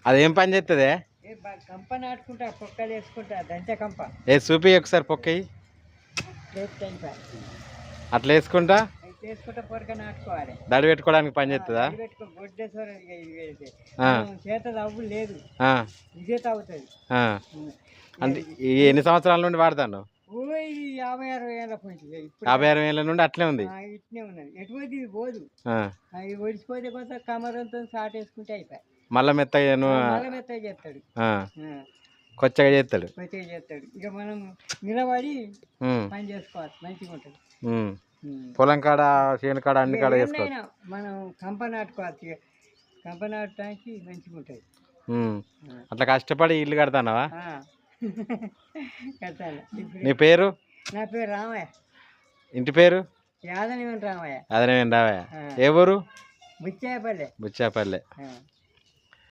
అదేం పని చేస్తుంది? కంప నాటుకుంటా, పొక్కలు వేసుకుంటా, దంచే కంప. చూపి ఒకసారి పొక్కయి. అట్లా వేసుకుంటా పొరక నాటుకోవాలి. దడి పెట్టుకోవడానికి పని చేస్తుందా? చేత తవ్వు లేదు, ఇదే తవ్వుతుంది. అంటే ఎన్ని సంవత్సరాల నుండి వాడతాను? 50-60 ఏళ్ళ నుంచి. 50-60 ఏళ్ళ నుండి అట్లే ఉంది. ఇట్నే ఉన్నది, ఎటువంటి పోదు. అవి ఒడిచిపోతే కొంత కమరంతో సాట్ వేసుకుంటే అయిపోయి మళ్ళా మెత్తగా మెత్తగా చేస్తాడు, కొత్తగా చేస్తాడు. ఇక మనం నిలబడి పని చేసుకోవాలి, మంచిగా ఉంటుంది. పొలం కాడ, చేను కాడ, అన్ని కాడ చేసుకోవాలి. మనం కంప నాటుకోవాలి, కంప నాటడానికి మంచిగా ఉంటుంది. అట్లా కష్టపడి ఇల్లు కడతానవా? కట్టాలి. నీ పేరు? నా పేరు రామయ్య. ఇంటి పేరు? యాదనేని రామయ్య. యాదనేని రామయ్య. ఏ ఊరు? బుచ్చాపల్లె. బుచ్చాపల్లె.